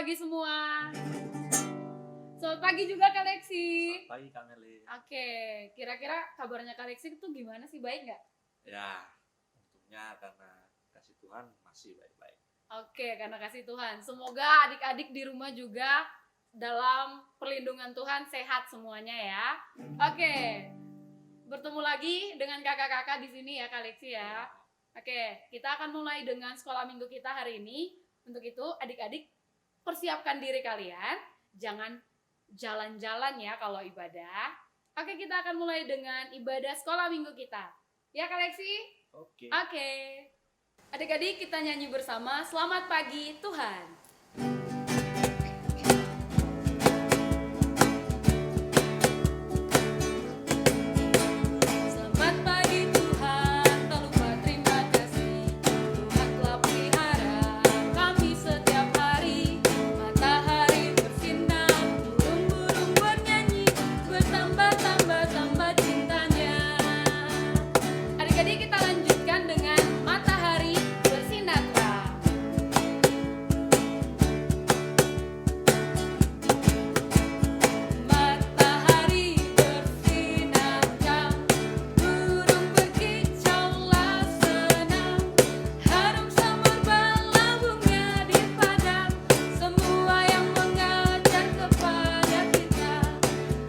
pagi semua. Selamat pagi juga Kak Lexi. Selamat pagi Kak Meli. Oke, kira-kira kabarnya Kak Lexi itu gimana sih, baik nggak? Ya, untungnya karena kasih Tuhan masih baik-baik. Oke, karena kasih Tuhan. Semoga adik-adik di rumah juga dalam perlindungan Tuhan sehat semuanya ya. Oke, bertemu lagi dengan kakak-kakak di sini ya Kak Lexi ya. Oke, kita akan mulai dengan sekolah minggu kita hari ini. Untuk itu adik-adik persiapkan diri kalian. Jangan jalan-jalan ya kalau ibadah. Oke, kita akan mulai dengan ibadah sekolah minggu kita. Ya Kak Lexi? Oke. Adik-adik kita nyanyi bersama Selamat Pagi Tuhan. Selamat pagi Tuhan, tak lupa terima kasih. Tuhan telah pelihara kami setiap hari. Matahari bersinar, burung-burung bernyanyi, bertambah-tambah cintanya. Adik-adik kita lanjutkan dengan matahari bersinar terang. Matahari bersinar terang, burung berkicaulah senang, harum semerbak lambungnya di padang, semua yang mengajar kepada kita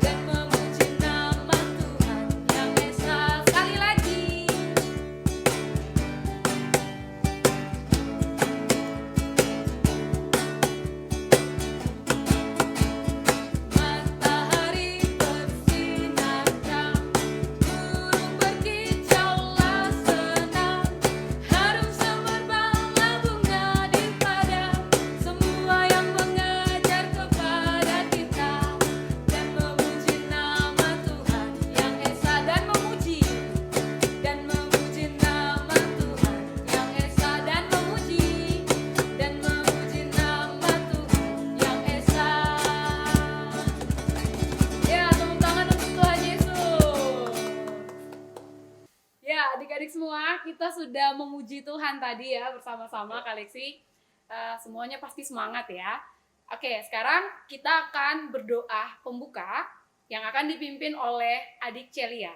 dan memuji nama Tuhan yang esa. Sekali lagi. Matahari bersinar terang, burung berkicaulah senang, harum semerbak lambungnya di padang, semua yang mengajar kepada kita dan memuji nama Tuhan yang esa. Dan memuji nama Tuhan yang esa, dan memuji nama Tuhan yang esa. Ya, tepuk tangan untuk Tuhan Yesus. Ya, adik-adik semua, kita sudah memuji Tuhan tadi ya bersama-sama Kak Lexi. Semuanya pasti semangat ya. Oke, sekarang kita akan berdoa pembuka yang akan dipimpin oleh adik Celia.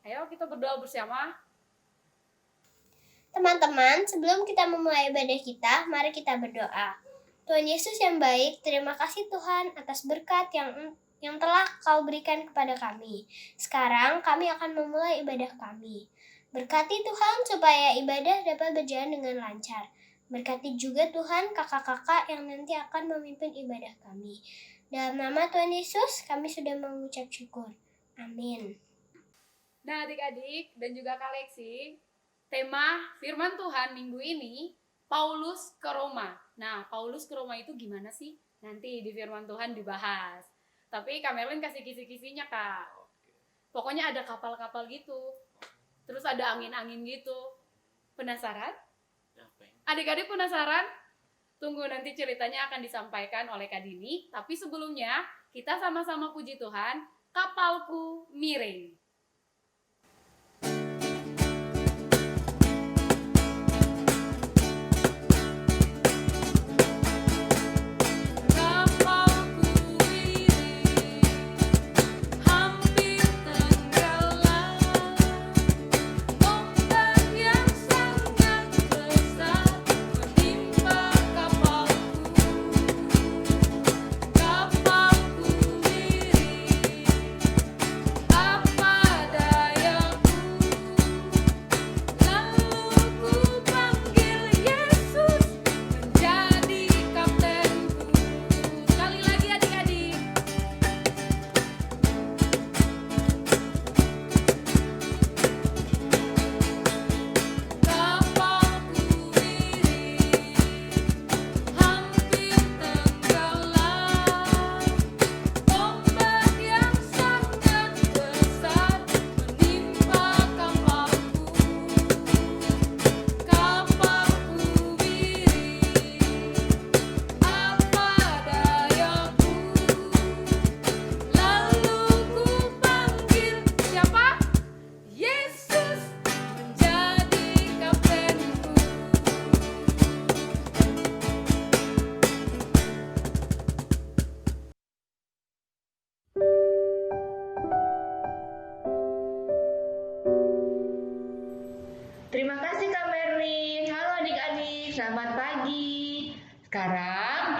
Ayo kita berdoa bersama. Teman-teman, sebelum kita memulai ibadah kita, mari kita berdoa. Tuhan Yesus yang baik, terima kasih Tuhan atas berkat yang telah Kau berikan kepada kami. Sekarang kami akan memulai ibadah kami. Berkati Tuhan supaya ibadah dapat berjalan dengan lancar. Berkati juga Tuhan kakak-kakak yang nanti akan memimpin ibadah kami. Dalam nama Tuhan Yesus, kami sudah mengucap syukur. Amin. Nah adik-adik dan juga Kak Lexi, tema firman Tuhan minggu ini, Paulus ke Roma. Nah, Paulus ke Roma itu gimana sih? Nanti di firman Tuhan dibahas. Tapi Kak Merlin kasih kisi-kisinya Kak. Pokoknya ada kapal-kapal gitu. Terus ada angin-angin gitu. Penasaran? Adik-adik penasaran? Tunggu nanti ceritanya akan disampaikan oleh Kak Dini. Tapi sebelumnya, kita sama-sama puji Tuhan. Kapalku miring. Kapalku miring, hampir tenggelam, ombak yang sangat besar menimpa kapalku. Kapalku miring, apa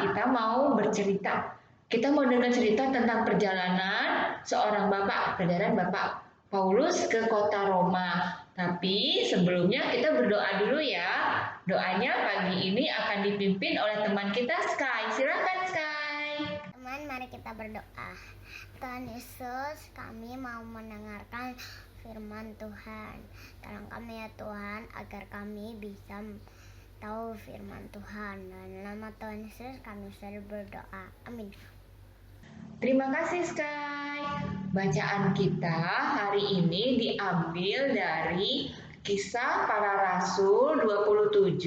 kita mau bercerita. Kita mau dengar cerita tentang perjalanan seorang Bapak Paulus ke kota Roma. Tapi sebelumnya kita berdoa dulu ya. Doanya pagi ini akan dipimpin oleh teman kita Sky. Silakan Sky. Teman, mari kita berdoa. Tuhan Yesus, kami mau mendengarkan firman Tuhan. Tolong kami ya Tuhan, agar kami bisa tahu firman Tuhan. Dan nama Tuhan Yesus kami selalu berdoa. Amin. Terima kasih Sky. Bacaan kita hari ini diambil dari Kisah Para Rasul 27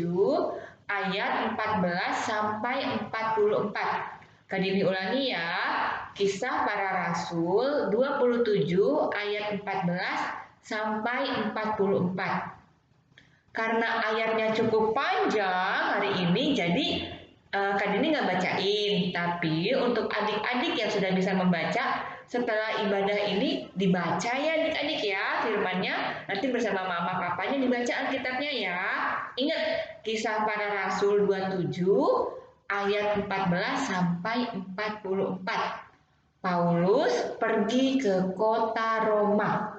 ayat 14 sampai 44. Kadini ulangi ya. Kisah Para Rasul 27 ayat 14 sampai 44. Karena ayatnya cukup panjang hari ini, jadi Kak Dini nggak bacain. Tapi untuk adik-adik yang sudah bisa membaca, setelah ibadah ini dibaca ya adik-adik ya firmannya. Nanti bersama mama papanya dibaca Alkitabnya ya. Ingat, Kisah Para Rasul 27 ayat 14 sampai 44. Paulus pergi ke kota Roma.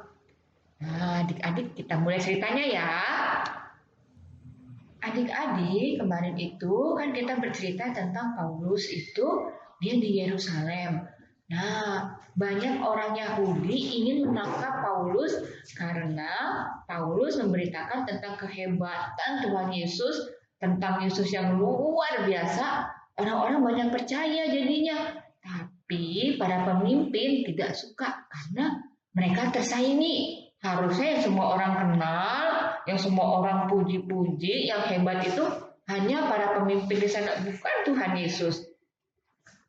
Nah, adik-adik kita mulai ceritanya ya. Adik-adik, kemarin itu kan kita bercerita tentang Paulus itu dia di Yerusalem. Nah, banyak orang Yahudi ingin menangkap Paulus karena Paulus memberitakan tentang kehebatan Tuhan Yesus, tentang Yesus yang luar biasa. Orang-orang banyak percaya jadinya. Tapi para pemimpin tidak suka karena mereka tersaingi. Harusnya yang semua orang kenal, yang semua orang puji-puji, yang hebat itu hanya para pemimpin di sana, bukan Tuhan Yesus.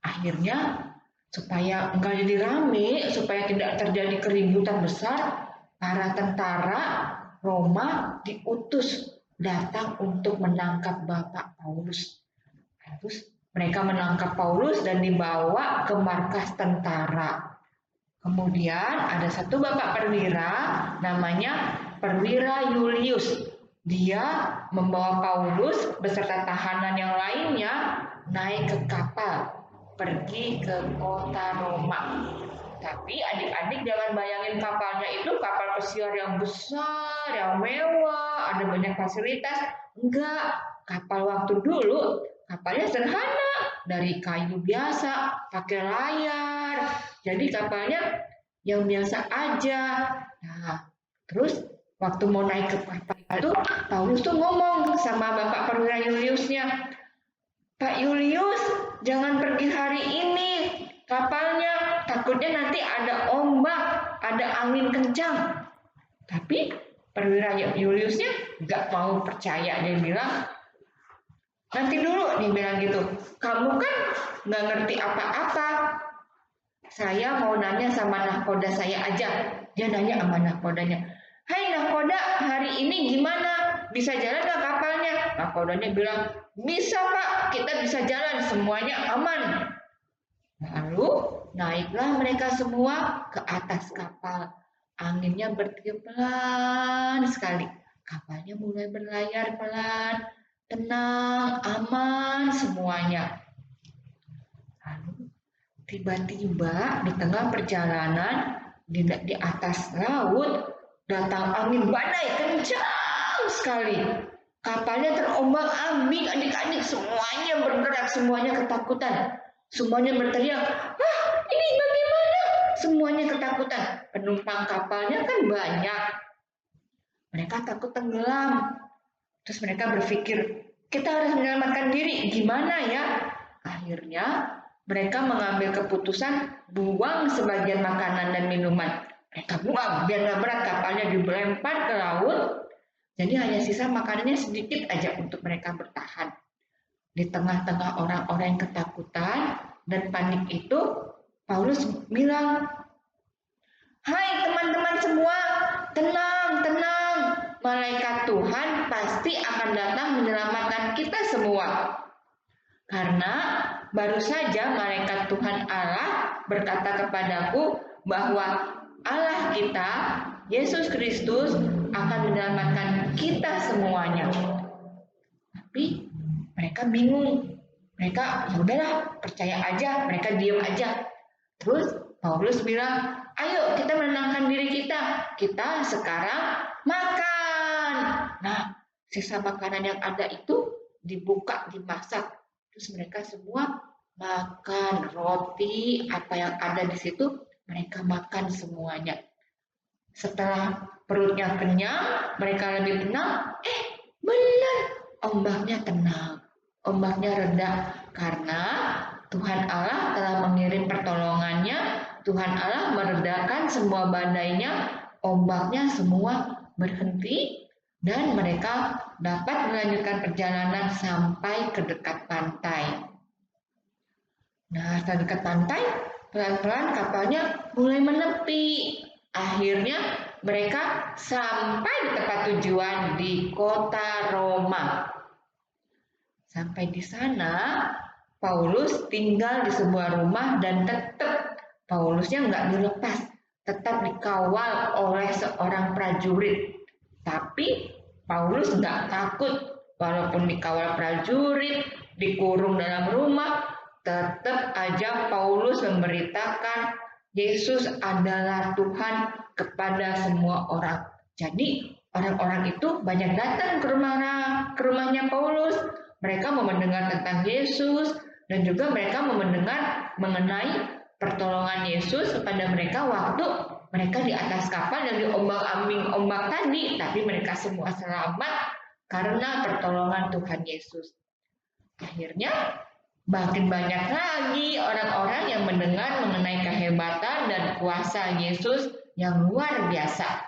Akhirnya supaya enggak jadi rame, supaya tidak terjadi keributan besar, para tentara Roma diutus datang untuk menangkap Bapak Paulus. Terus mereka menangkap Paulus dan dibawa ke markas tentara. Kemudian ada satu bapak perwira namanya Perwira Julius. Dia membawa Paulus beserta tahanan yang lainnya naik ke kapal pergi ke kota Roma. Tapi adik-adik jangan bayangin kapalnya itu kapal pesiar yang besar, yang mewah, ada banyak fasilitas. Enggak, kapal waktu dulu kapalnya sederhana, dari kayu biasa, pakai layar. Jadi kapalnya yang biasa aja. Nah, terus waktu mau naik ke kapal itu, Paulus tuh ngomong sama Bapak Perwira Juliusnya, Pak Julius, jangan pergi hari ini kapalnya, takutnya nanti ada ombak, ada angin kencang. Tapi Perwira Juliusnya nggak mau percaya, dia bilang, nanti dulu, dia bilang gitu, kamu kan nggak ngerti apa-apa. Saya mau nanya sama nahkoda saya aja. Dia nanya sama nahkodanya, hai nahkoda, hari ini gimana? Bisa jalan nggak kapalnya? Nahkodanya bilang, bisa pak, kita bisa jalan, semuanya aman. Lalu naiklah mereka semua ke atas kapal. Anginnya bertiup pelan sekali. Kapalnya mulai berlayar pelan, tenang, aman semuanya. Lalu tiba-tiba di tengah perjalanan di atas laut datang angin badai kencang sekali. Kapalnya terombang-ambing, adik-adik semuanya bergerak, semuanya ketakutan. Semuanya berteriak, ini bagaimana? Semuanya ketakutan. Penumpang kapalnya kan banyak. Mereka takut tenggelam. Terus mereka berpikir, kita harus menyelamatkan diri, gimana ya? Akhirnya mereka mengambil keputusan buang sebagian makanan dan minuman. Mereka buang biar nggak berat, kapalnya dilempar ke laut. Jadi hanya sisa makanannya sedikit aja untuk mereka bertahan. Di tengah-tengah orang-orang yang ketakutan dan panik itu, Paulus bilang, hai teman-teman semua, tenang, tenang. Malaikat Tuhan pasti akan datang menyelamatkan kita semua. Karena baru saja malaikat Tuhan Allah berkata kepadaku bahwa Allah kita, Yesus Kristus, akan menyelamatkan kita semuanya. Tapi mereka bingung. Mereka ya udahlah, percaya aja, mereka diam aja. Terus Paulus bilang, ayo kita menenangkan diri kita. Kita sekarang makan. Nah, sisa makanan yang ada itu dibuka, dimasak. Terus mereka semua makan roti, apa yang ada di situ, mereka makan semuanya. Setelah perutnya kenyang, mereka lebih tenang. Benar, ombaknya tenang. Ombaknya reda karena Tuhan Allah telah mengirim pertolongannya. Tuhan Allah meredakan semua badainya. Ombaknya semua berhenti dan mereka dapat melanjutkan perjalanan sampai ke dekat pantai. Nah, setelah dekat pantai, pelan-pelan kapalnya mulai menepi. Akhirnya mereka sampai di tempat tujuan di kota Roma. Sampai di sana, Paulus tinggal di sebuah rumah dan tetap Paulusnya nggak dilepas, tetap dikawal oleh seorang prajurit. Tapi Paulus nggak takut, walaupun dikawal prajurit, dikurung dalam rumah, tetap aja Paulus memberitakan Yesus adalah Tuhan kepada semua orang. Jadi orang-orang itu banyak datang ke rumahnya Paulus. Mereka mau mendengar tentang Yesus dan juga mereka mau mendengar mengenai pertolongan Yesus kepada mereka waktu mereka di atas kapal dan diombang-ambing ombak tadi. Tapi mereka semua selamat karena pertolongan Tuhan Yesus. Akhirnya makin banyak lagi orang-orang yang mendengar mengenai kehebatan dan kuasa Yesus yang luar biasa.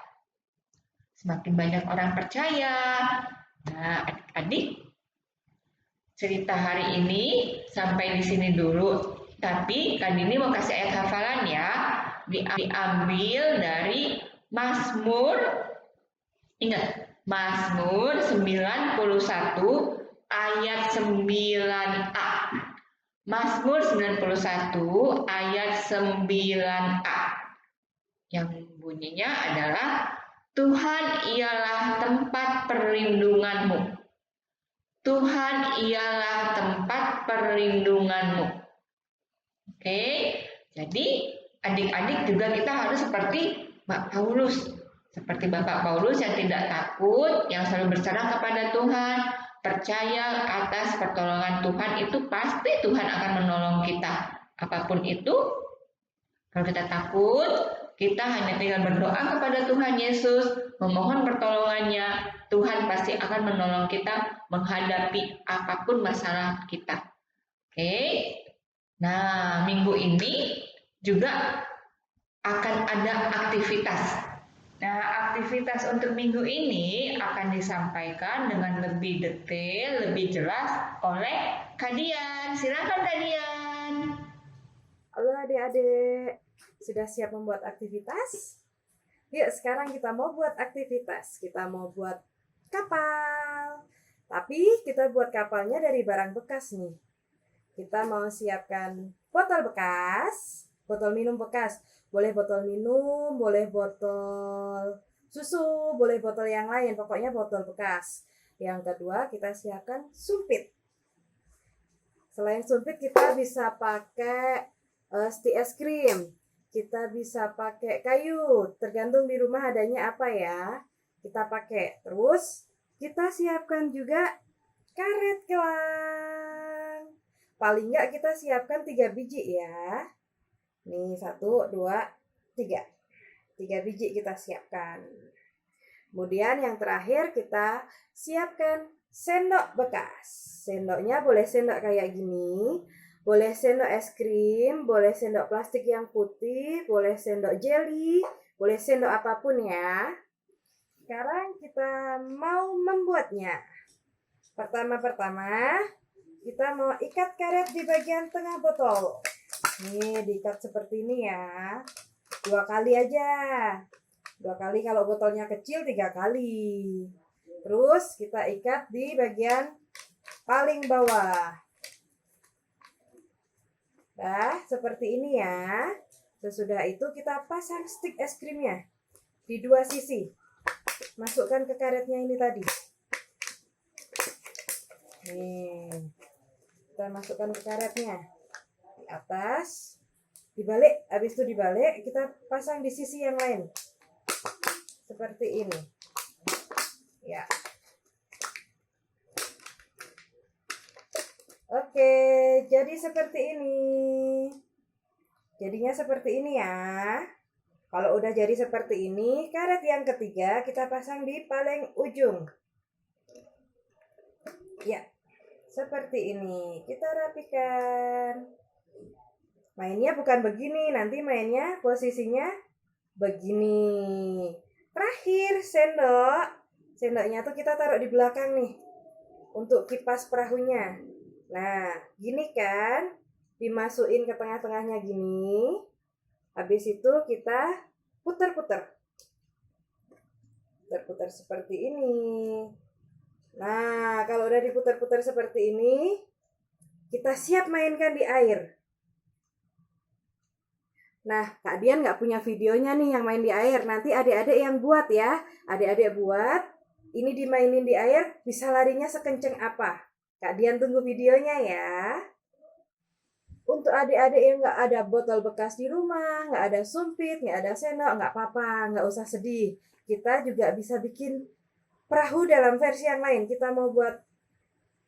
Semakin banyak orang percaya. Nah, adik-adik, cerita hari ini sampai di sini dulu. Tapi Kak Dini mau kasih ayat hafalan ya. Diambil dari Mazmur. Ingat, Mazmur 91 ayat 9a. Mazmur 91 ayat 9a. Yang bunyinya adalah Tuhan ialah tempat perlindunganmu. Tuhan ialah tempat perlindunganmu. Oke, jadi adik-adik juga kita harus seperti Paulus. Seperti Bapak Paulus yang tidak takut, yang selalu berserah kepada Tuhan, percaya atas pertolongan Tuhan, itu pasti Tuhan akan menolong kita. Apapun itu, kalau kita takut, kita hanya tinggal berdoa kepada Tuhan Yesus, memohon pertolongannya, Tuhan pasti akan menolong kita menghadapi apapun masalah kita. Oke. Nah, minggu ini juga akan ada aktivitas. Nah, aktivitas untuk minggu ini akan disampaikan dengan lebih detail, lebih jelas oleh Kak Dian. Silakan Kak Dian. Halo adik-adik, sudah siap membuat aktivitas? Yuk sekarang kita mau buat aktivitas. Kita mau buat kapal. Tapi kita buat kapalnya dari barang bekas nih. Kita mau siapkan botol bekas, botol minum bekas. Boleh botol minum, boleh botol susu, boleh botol yang lain. Pokoknya botol bekas. Yang kedua kita siapkan sumpit. Selain sumpit kita bisa pakai stik es krim. Kita bisa pakai kayu, tergantung di rumah adanya apa ya. Kita pakai. Terus kita siapkan juga karet gelang. Paling enggak kita siapkan 3 biji ya. Nih 1, 2, 3. 3 biji kita siapkan. Kemudian yang terakhir kita siapkan sendok bekas. Sendoknya boleh sendok kayak gini. Boleh sendok es krim, boleh sendok plastik yang putih, boleh sendok jelly, boleh sendok apapun ya. Sekarang kita mau membuatnya. Pertama-tama kita mau ikat karet di bagian tengah botol. Nih diikat seperti ini ya. 2 kali aja. 2 kali kalau botolnya kecil, 3 kali. Terus kita ikat di bagian paling bawah. Nah, seperti ini ya. Sesudah itu kita pasang stik es krimnya di 2 sisi. Masukkan ke karetnya ini tadi. Nih. Kita masukkan ke karetnya. Di atas, dibalik, habis itu dibalik, kita pasang di sisi yang lain. Seperti ini. Ya. Oke, jadi seperti ini. Jadinya seperti ini ya. Kalau udah jadi seperti ini, karet yang ketiga kita pasang di paling ujung. Ya, seperti ini. Kita rapikan. Mainnya bukan begini, nanti mainnya posisinya begini. Terakhir, sendok. Sendoknya tuh kita taruh di belakang nih. Untuk kipas perahunya. Nah, gini kan. Dimasukin ke tengah-tengahnya gini. Habis itu kita putar-putar. Putar-putar seperti ini. Nah, kalau udah diputar-putar seperti ini, kita siap mainkan di air. Nah, Kak Dian nggak punya videonya nih yang main di air. Nanti adik-adik yang buat ya. Adik-adik buat, ini dimainin di air, bisa larinya sekenceng apa. Kak Dian tunggu videonya ya. Untuk adik-adik yang nggak ada botol bekas di rumah, nggak ada sumpit, nggak ada sendok, nggak apa-apa, nggak usah sedih. Kita juga bisa bikin perahu dalam versi yang lain. Kita mau buat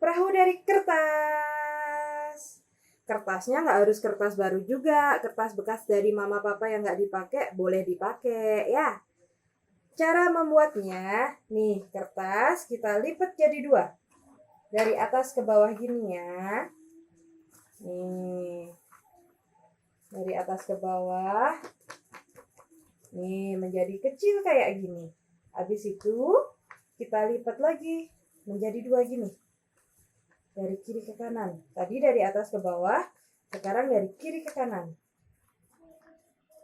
perahu dari kertas. Kertasnya nggak harus kertas baru juga. Kertas bekas dari mama papa yang nggak dipakai, boleh dipakai ya. Cara membuatnya, nih kertas kita lipat jadi 2. Dari atas ke bawah gini ya. Nih, dari atas ke bawah. Nih, menjadi kecil kayak gini. Habis itu, kita lipat lagi menjadi 2 gini. Dari kiri ke kanan. Tadi dari atas ke bawah, sekarang dari kiri ke kanan.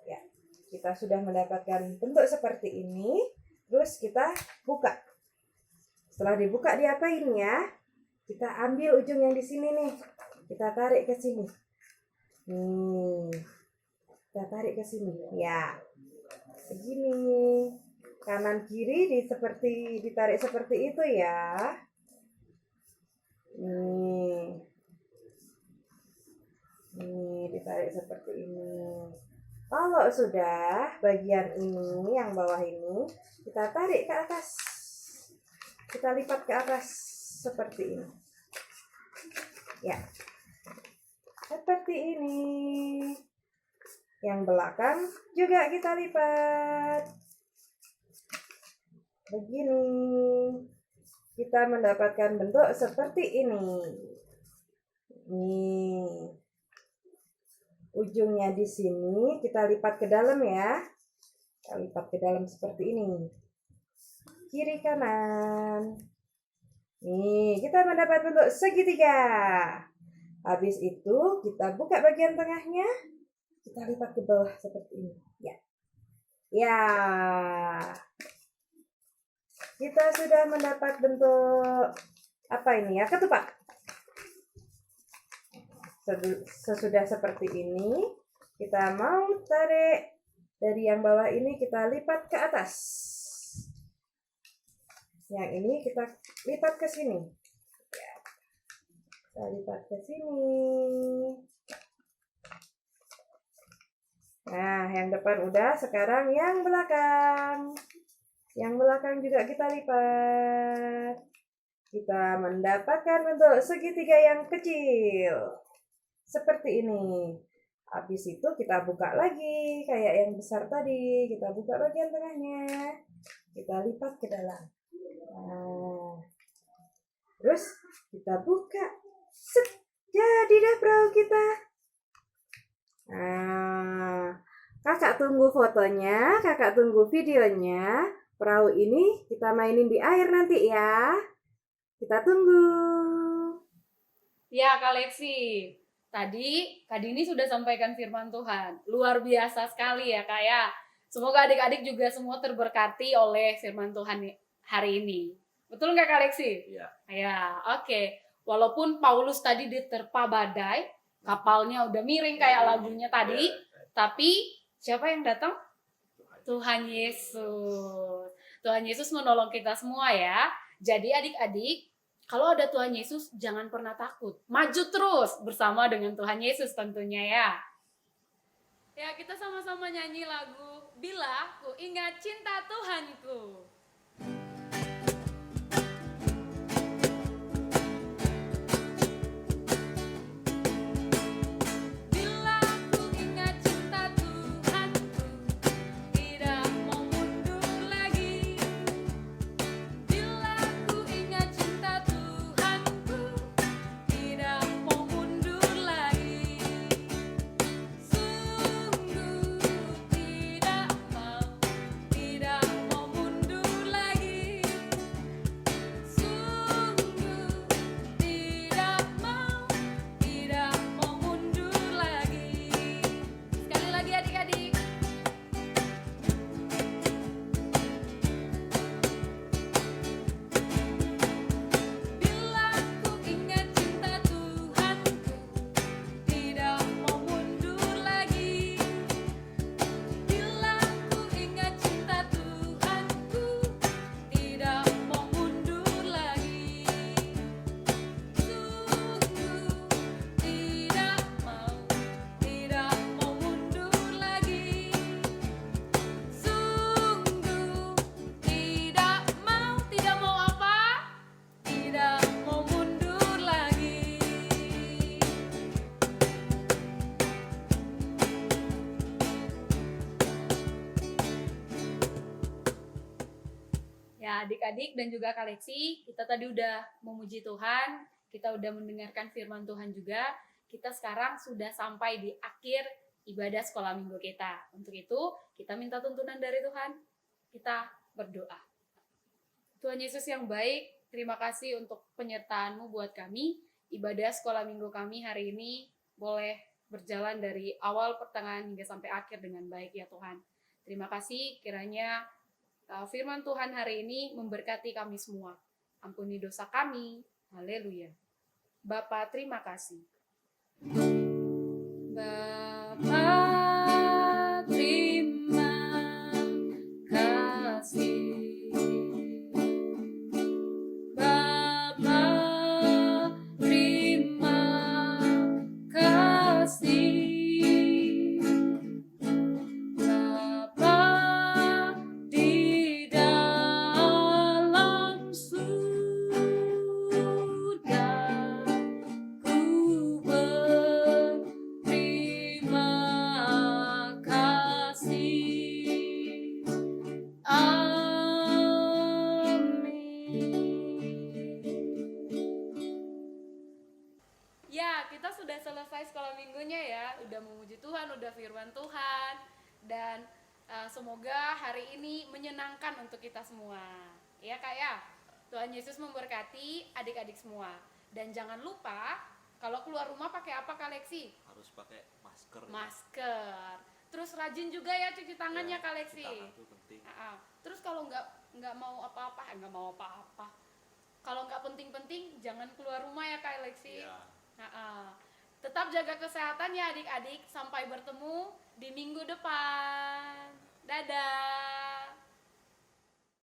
Ya, kita sudah mendapatkan bentuk seperti ini. Terus kita buka. Setelah dibuka, diapain ya? Kita ambil ujung yang di sini nih. Kita tarik ke sini. Kita tarik ke sini. Ya. Begini. Kanan kiri ditarik seperti itu ya. Nih, ditarik seperti ini. Kalau sudah bagian ini, yang bawah ini, kita tarik ke atas. Kita lipat ke atas seperti ini. Ya. Seperti ini. Yang belakang juga kita lipat. Begini. Kita mendapatkan bentuk seperti ini. Nih. Ujungnya di sini kita lipat ke dalam ya. Kita lipat ke dalam seperti ini. Kiri kanan. Nih, kita mendapat bentuk segitiga. Habis itu kita buka bagian tengahnya. Kita lipat ke bawah seperti ini. Ya. Ya. Kita sudah mendapat bentuk apa ini ya? Ketupat. Sesudah seperti ini, kita mau tarik dari yang bawah ini, kita lipat ke atas. Yang ini kita lipat ke sini. Kita lipat ke sini. Nah, yang depan udah, sekarang yang belakang. Yang belakang juga kita lipat. Kita mendapatkan bentuk segitiga yang kecil. Seperti ini. Habis itu kita buka lagi kayak yang besar tadi. Kita buka bagian tengahnya. Kita lipat ke dalam. Nah. Terus kita buka. Set. Jadi dah perahu kita. Nah. Kakak tunggu fotonya, kakak tunggu videonya. Perahu ini kita mainin di air nanti ya. Kita tunggu. Ya, Kak Lexi. Tadi Kak Dini sudah sampaikan firman Tuhan. Luar biasa sekali ya Kak ya. Semoga adik-adik juga semua terberkati oleh firman Tuhan hari ini. Betul nggak Kak Lexi? Iya. Ya, oke. Walaupun Paulus tadi diterpa badai, kapalnya udah miring kayak lagunya tadi, tapi siapa yang datang? Tuhan Yesus. Tuhan Yesus menolong kita semua ya. Jadi adik-adik, Kalau ada Tuhan Yesus, jangan pernah takut. Maju terus bersama dengan Tuhan Yesus tentunya ya. Ya, kita sama-sama nyanyi lagu Bila Ku Ingat Cinta Tuhanku. Bila ku ingat cinta Tuhanku, tidak mau mundur lagi. Bila ku ingat cinta Tuhanku, tidak mau mundur lagi. Sungguh tidak mau mundur lagi. Sungguh tidak mau mundur lagi. Sekali lagi adik-adik. Bila ku ingat cinta Tuhanku, tidak mau mundur lagi. Bila ku ingat cinta Tuhanku, tidak mau mundur lagi. Sungguh tidak mau mundur lagi. Sungguh tidak mau apa? Tidak mau mundur lagi. Ya, adik-adik dan juga Kak Lexi, kita tadi udah memuji Tuhan, kita udah mendengarkan firman Tuhan juga. Kita sekarang sudah sampai di akhir ibadah sekolah minggu kita. Untuk itu, kita minta tuntunan dari Tuhan. Kita berdoa. Tuhan Yesus yang baik, terima kasih untuk penyertaan-Mu buat kami. Ibadah sekolah minggu kami hari ini boleh berjalan dari awal pertengahan hingga sampai akhir dengan baik ya Tuhan. Terima kasih kiranya firman Tuhan hari ini memberkati kami semua. Ampuni dosa kami. Haleluya. Bapa, terima kasih. Bapa, terima kasih. Bapa, terima kasih. Bapa, di dalam surga, ku berterima kasih. Ya, kita sudah selesai sekolah minggunya ya. Udah memuji Tuhan, udah firman Tuhan. Dan semoga hari ini menyenangkan untuk kita semua. Ya Kak ya? Tuhan Yesus memberkati adik-adik semua. Dan jangan lupa, kalau keluar rumah pakai apa Kak Lexi? Harus pakai masker. Masker. Terus rajin juga ya cuci tangannya Kak Lexi. Cuci tangan itu penting. Terus kalau nggak mau apa-apa, kalau nggak penting-penting, jangan keluar rumah ya Kak Lexi. Iya. Tetap jaga kesehatan ya adik-adik. Sampai bertemu di minggu depan. Dadah.